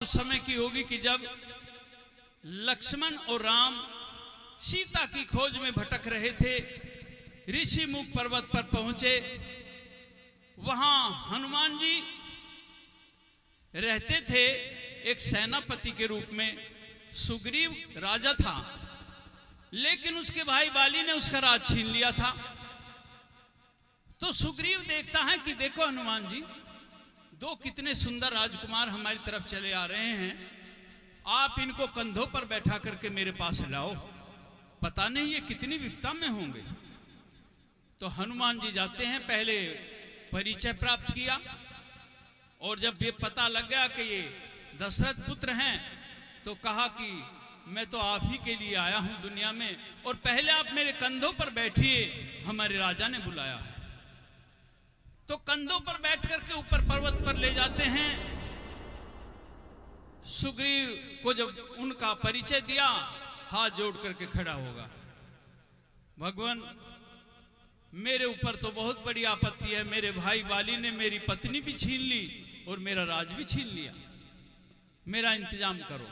उस समय की होगी कि जब लक्ष्मण और राम सीता की खोज में भटक रहे थे, ऋषिमुख पर्वत पर पहुंचे। वहां हनुमान जी रहते थे। एक सेनापति के रूप में सुग्रीव राजा था, लेकिन उसके भाई बाली ने उसका राज छीन लिया था। तो सुग्रीव देखता है कि देखो हनुमान जी, दो कितने सुंदर राजकुमार हमारी तरफ चले आ रहे हैं, आप इनको कंधों पर बैठा करके मेरे पास लाओ, पता नहीं ये कितनी विपदा में होंगे। तो हनुमान जी जाते हैं, पहले परिचय प्राप्त किया, और जब ये पता लग गया कि ये दशरथ पुत्र हैं, तो कहा कि मैं तो आप ही के लिए आया हूं दुनिया में, और पहले आप मेरे कंधों पर बैठिए, हमारे राजा ने बुलाया है। तो कंधों पर बैठ करके ऊपर पर्वत पर ले जाते हैं। सुग्रीव को जब उनका परिचय दिया, हाथ जोड़ करके खड़ा होगा, भगवान मेरे ऊपर तो बहुत बड़ी आपत्ति है, मेरे भाई बाली ने मेरी पत्नी भी छीन ली और मेरा राज भी छीन लिया, मेरा इंतजाम करो।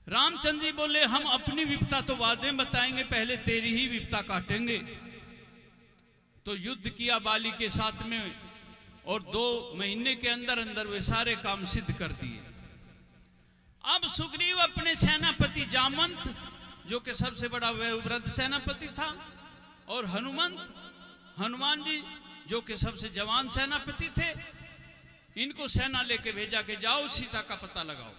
रामचंद्र जी बोले, हम अपनी विपता तो बाद में बताएंगे, पहले तेरी ही विपता काटेंगे। तो युद्ध किया बाली के साथ में, और 2 महीने के अंदर अंदर वे सारे काम सिद्ध कर दिए। अब सुग्रीव अपने सेनापति जामवंत, जो कि सबसे बड़ा वृद्ध सेनापति था, और हनुमान जी जो कि सबसे जवान सेनापति थे, इनको सेना लेके भेजा कि जाओ सीता का पता लगाओ।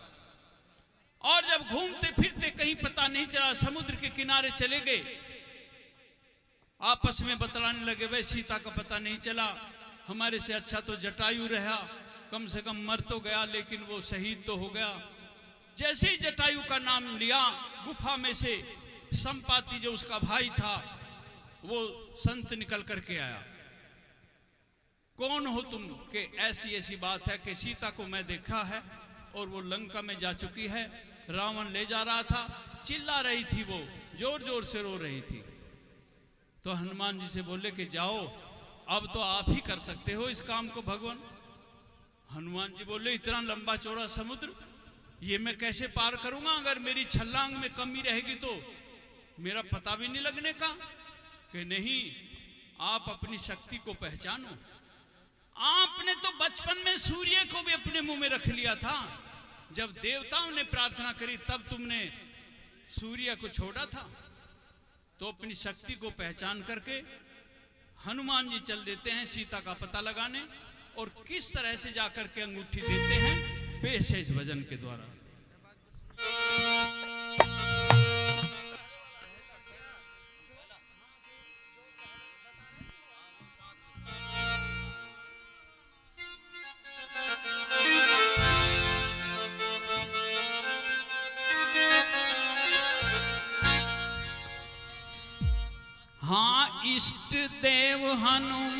और जब घूमते फिरते कहीं पता नहीं चला, समुद्र के किनारे चले गए, आपस में बतलाने लगे, भाई सीता का पता नहीं चला, हमारे से अच्छा तो जटायु रहा, कम से कम मर तो गया लेकिन वो शहीद तो हो गया। जैसे ही जटायु का नाम लिया, गुफा में से संपाति जो उसका भाई था, वो संत निकल करके आया। कौन हो तुम? कि ऐसी ऐसी बात है कि सीता को मैं देखा है और वो लंका में जा चुकी है, रावण ले जा रहा था, चिल्ला रही थी, वो जोर जोर से रो रही थी। तो हनुमान जी से बोले कि जाओ, अब तो आप ही कर सकते हो इस काम को भगवान। हनुमान जी बोले, इतना लंबा चौड़ा समुद्र ये मैं कैसे पार करूंगा? अगर मेरी छलांग में कमी रहेगी तो मेरा पता भी नहीं लगने का। कि नहीं, आप अपनी शक्ति को पहचानो। आपने तो बचपन में सूर्य को भी अपने मुंह में रख लिया था, जब देवताओं ने प्रार्थना करी तब तुमने सूर्य को छोड़ा था। तो अपनी शक्ति को पहचान करके हनुमान जी चल देते हैं सीता का पता लगाने, और किस तरह से जाकर के अंगूठी देते हैं, पेश है इस भजन के द्वारा। हाँ, इष्ट देव हनुमान,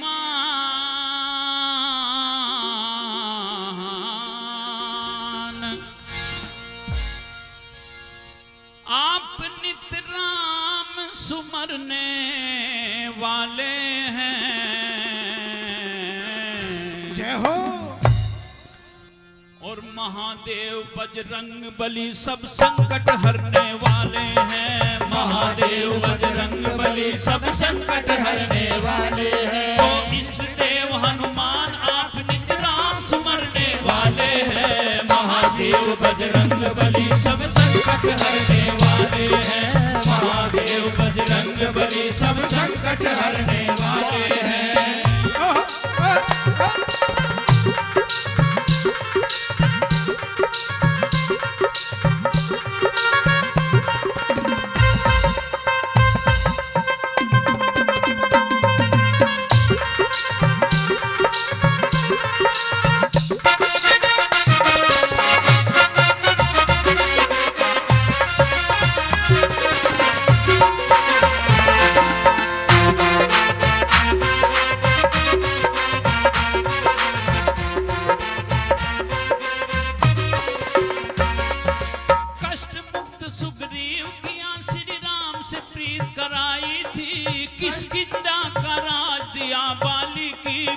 आप नित राम सुमरने वाले हैं। जय हो। और महादेव बजरंग बली सब संकट हरने वाले हैं। महादेव बजरंग बली सब संकट हरने वाले हैं। तो इष्ट देव हनुमान आप नित राम सुमरने वाले हैं। महादेव बजरंग बली सब संकट हरने वाले हैं। महादेव बजरंग बली सब संकट हरने वाले हैं।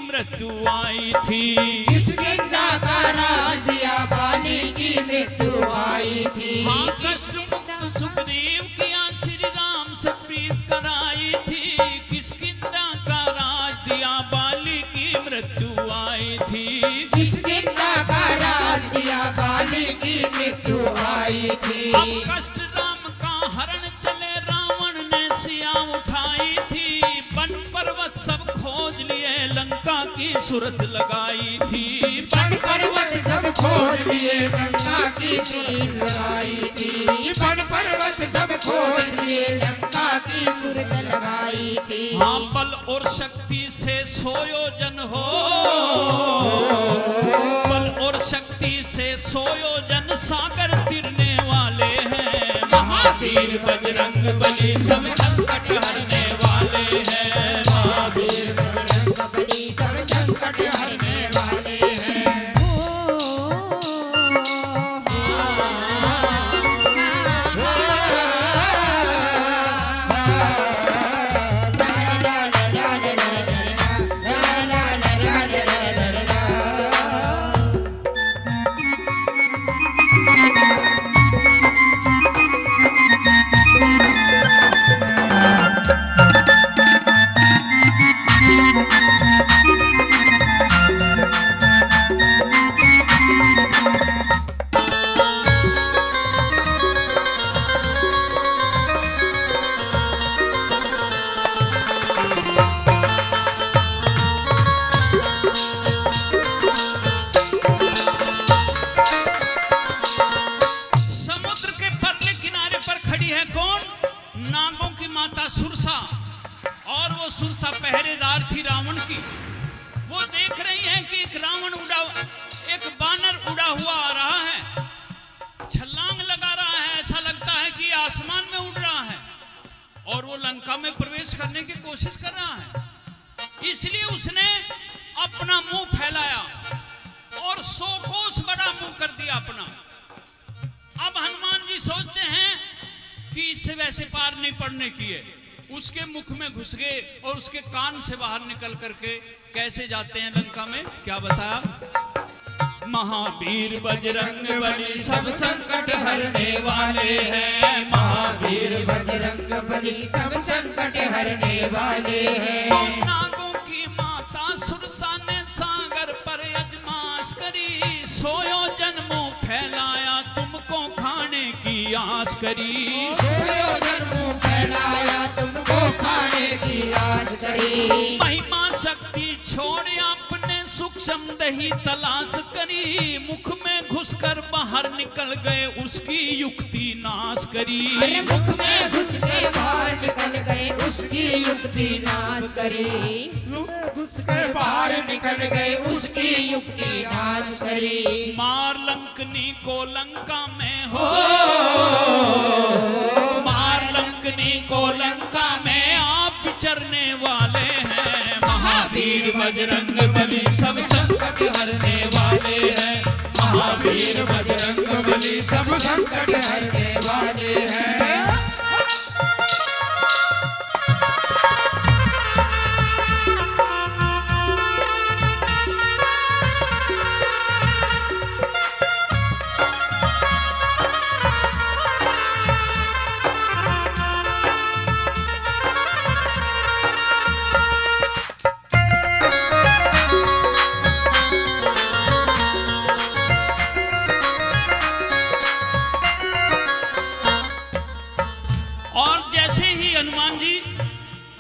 मृत्यु आई थी। किस गिंदा का राज दिया, बाली की मृत्यु आई थी। हाँ, कष्ट सुखदेव किया श्री राम से प्रीत कराई थी, किष्किंधा का राज दिया, बाली की मृत्यु आई थी। किष्किंधा का राज दिया, बाली की मृत्यु आई थी। अब कष्ट राम का हरण चले, रावण ने सिया उठाई थी, वन पर्वत सब खोज लिए, लंका की सूरत लगाई थी। वन पर्वत सब खोज लिए, लंका की सूरत लगाई थी। वन पर्वत सब खोज लिए, लंका की सूरत लगाई थी। हाँ, बल और शक्ति से 100 योजन हो, बल और शक्ति से 100 योजन सागर तिरने वाले हैं। महावीर बजरंग बली सब संकट हरने वाले हैं। महावीर बजरंग बली सब संकट हरने वाले हैं। सुरसा पहरेदार थी रावण की। वो देख रही हैं कि एक बानर उड़ा हुआ आ रहा है, छलांग लगा रहा है, ऐसा लगता है कि आसमान में उड़ रहा है और वो लंका में प्रवेश करने की कोशिश कर रहा है। इसलिए उसने अपना मुंह फैलाया और 100 कोस बड़ा मुंह कर दिया अपना। अब हनुमान जी सोचते हैं कि इससे वैसे पार नहीं पड़ने की है, उसके मुख में घुस गए और उसके कान से बाहर निकल करके कैसे जाते हैं लंका में, क्या बताया? महावीर बजरंग बली सब संकट हरने वाले हैं। महावीर बजरंग बली सब संकट हरने वाले हैं। नागों की माता सुरसा ने सागर पर अजमाश करी, 100 योजन मुंह फैलाया, तुमको खाने की आस करी। 100 योजन मुंह फैलाया, तुमको खाने की आस करी। महिमा शक्ति छोड़ आपने सूक्ष्म दही तलाश करी, मुख में घुसकर बाहर निकल गए, उसकी युक्ति नाश करी। अरे मुख में घुस के बाहर निकल गए, उसकी युक्ति नाश करी। घुस के बाहर निकल गए, उसकी युक्ति नाश करी। मार लंकनी को लंका में हो, मार लंकनी को लंका में आप विचरने वाले हैं। महावीर बजरंग बली सब संकट हरने वाले हैं। महावीर बजरंग बली सब संकट हरने वाले हैं।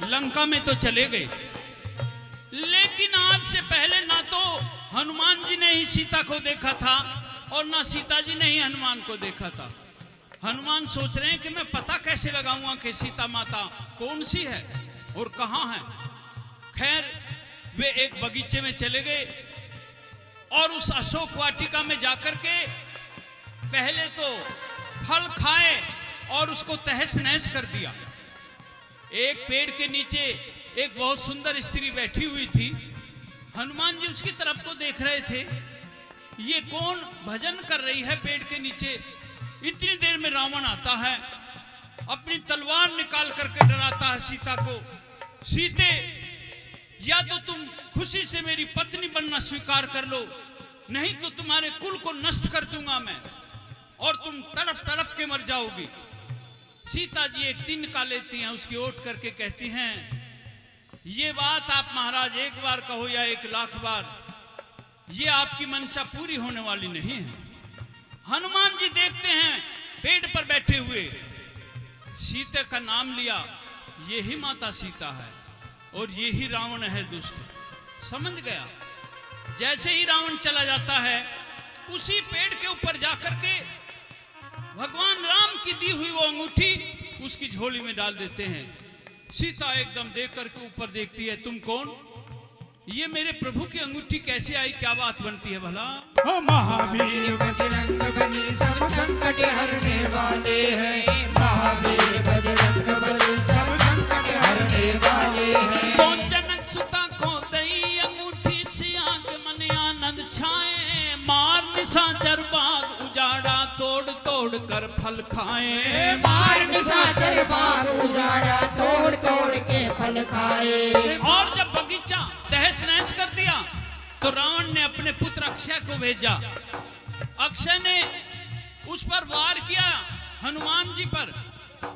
लंका में तो चले गए, लेकिन आज से पहले ना तो हनुमान जी ने ही सीता को देखा था और ना सीता जी ने ही हनुमान को देखा था। हनुमान सोच रहे हैं कि मैं पता कैसे लगाऊंगा कि सीता माता कौन सी है और कहां है। खैर वे एक बगीचे में चले गए और उस अशोक वाटिका में जाकर के पहले तो फल खाए और उसको तहस नहस कर दिया। एक पेड़ के नीचे एक बहुत सुंदर स्त्री बैठी हुई थी। हनुमान जी उसकी तरफ तो देख रहे थे, ये कौन भजन कर रही है पेड़ के नीचे। इतनी देर में रावण आता है, अपनी तलवार निकाल करके डराता है सीता को, सीते या तो तुम खुशी से मेरी पत्नी बनना स्वीकार कर लो नहीं तो तुम्हारे कुल को नष्ट कर दूंगा मैं और तुम तड़प तड़प के मर जाओगी। सीता जी एक तिनका लेती हैं, उसकी ओट करके कहती हैं, ये बात आप महाराज एक बार कहो या 1,00,000 बार, ये आपकी मनसा पूरी होने वाली नहीं है। हनुमान जी देखते हैं पेड़ पर बैठे हुए, सीता का नाम लिया, ये ही माता सीता है और ये ही रावण है दुष्ट। समझ गया। जैसे ही रावण चला जाता है, उसी पेड़ के ऊपर जाकर के भगवान राम की दी हुई वो अंगूठी उसकी झोली में डाल देते हैं। सीता एकदम देख करके ऊपर देखती है, तुम कौन? ये मेरे प्रभु की अंगूठी कैसे आई? क्या बात बनती है भला? ओ महावीर बजरंग बली सब संकट हरने वाले हैं, महावीर बजरंग बली सब संकट हरने वाले हैं। तो जनक सुता को दई अंगूठी, सिया के मन आनंद छाए, मार निशाचर बाग उजाड़ा, तोड़ तोड़ कर फल खाए। मार निशाचर बाग उजाड़ा, तोड़ तोड़ के फल खाए। और जब बगीचा तहस नहस कर दिया तो रावण ने अपने पुत्र अक्षय को भेजा। अक्षय ने उस पर वार किया हनुमान जी पर,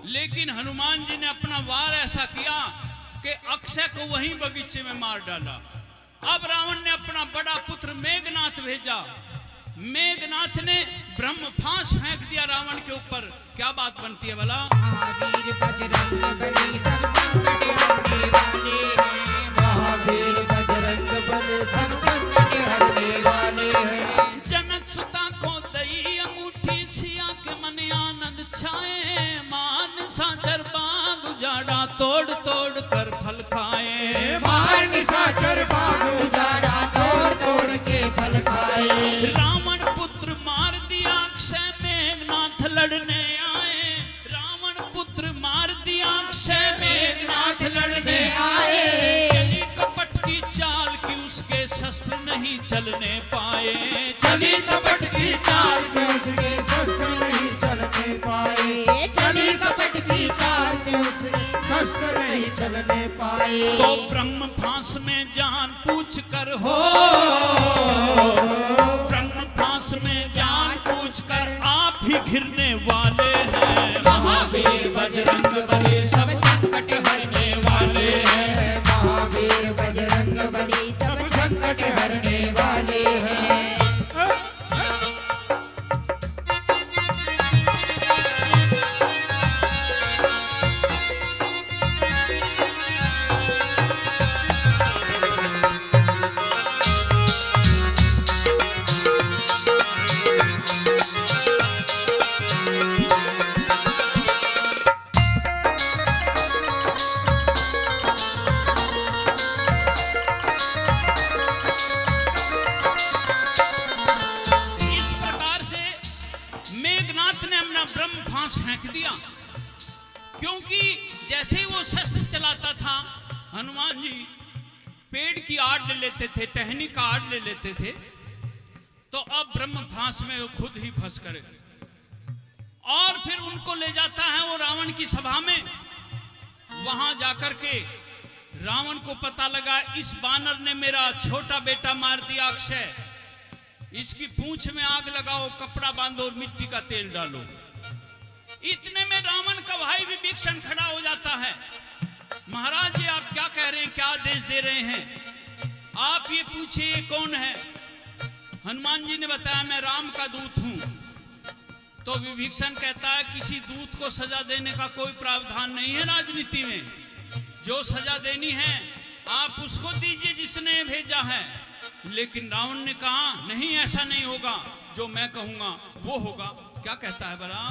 लेकिन हनुमान जी ने अपना वार ऐसा किया कि अक्षय को वहीं बगीचे में मार डाला। अब रावण ने अपना बड़ा पुत्र मेघनाथ भेजा। मेघनाथ ने ब्रह्म फांस फेंक दिया रावण के ऊपर। क्या बात बनती है भला? महावीर बजरंग बली सब संकट हरने वाले हैं, महावीर बजरंग बली सब संकट हरने वाले हैं। जनक सुता को दई अंगूठी, सिया के मन आनंद छाए, मान साचर बाग उजाड़ा, तोड़ तोड़ कर फल खाए। मार निशाचर बाग उजाड़ा, तोड़ तोड़ के फल खाए। रावण पुत्र मार दिया अक्षय, मेघनाथ लड़ने आए। रावण पुत्र मार दिया अक्षय, मेघनाथ लड़ने आए। चली कपट की चाल की उसके शस्त्र नहीं चलने पाए। चली कपट की चाल के उसके शस्त्र नहीं चलने पाए। चली कपट की चाल के उसके शस्त्र नहीं चलने पाए। तो ब्रह्म फांस में जान पूछ कर हो, ब्रह्म फांस में जान पूछ कर आप ही घिरने वाले हैं। महावीर बजरंग बली सब संकट हरने वाले हैं, महावीर बजरंग बली सब संकट हरने वाले हैं। फेंक दिया, क्योंकि जैसे ही वो शस्त्र चलाता था हनुमान जी पेड़ की आड़ ले लेते थे, टहनी का आड़ ले लेते थे, तो अब ब्रह्म फांस में वो खुद ही फंस करे और फिर उनको ले जाता है वो रावण की सभा में। वहां जाकर के रावण को पता लगा इस बानर ने मेरा छोटा बेटा मार दिया अक्षय, इसकी पूंछ में आग लगाओ, कपड़ा बांधो और मिट्टी का तेल डालो। इतने में रावण का भाई विभीषण खड़ा हो जाता है। महाराज जी आप क्या कह रहे हैं, क्या आदेश दे रहे हैं? आप ये पूछिए ये कौन है? हनुमान जी ने बताया मैं राम का दूत हूं। तो विभीषण कहता है किसी दूत को सजा देने का कोई प्रावधान नहीं है राजनीति में, जो सजा देनी है आप उसको दीजिए जिसने भेजा है। लेकिन रावण ने कहा नहीं ऐसा नहीं होगा, जो मैं कहूंगा वो होगा। क्या कहता है बड़ा?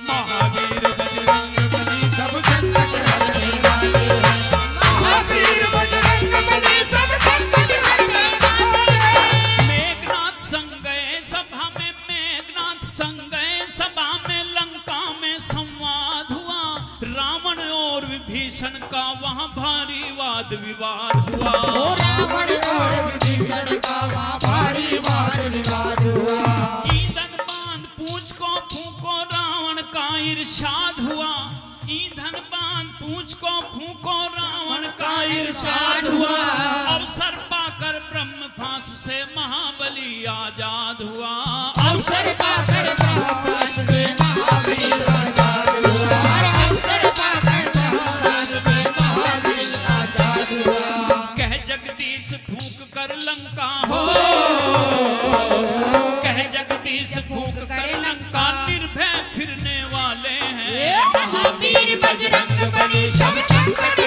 महावीर बजरंग बली सब संकट हरने वाले हैं, महावीर बजरंग बली सब संकट हरने वाले हैं। मेघनाथ संग गए सभा में, मेघनाथ संग गए सभा में, लंका में संवाद हुआ। रावण और विभीषण का वहां भारी वाद विवाद हुआ। रावण और विभीषण का वहां भारी वाद विवाद हुआ। ईंधन बांध पूंछ को फूको, रावण का इरशाद हुआ। ईंधन बांध पूंछ को फूको, रावण का इरशाद हुआ। अवसर पाकर ब्रह्म फांस से महा अवसर पाकर ब्रह्मपाश से महाबली आजाद हुआ। और अवसर पाकर ब्रह्मपाश से महाबली आजाद हुआ। कह जगदीश फूंक कर लंका हो, कह जगदीश फूंक कर लंका, निर्भय फिरने वाले हैं महावीर बजरंग बली सब संकट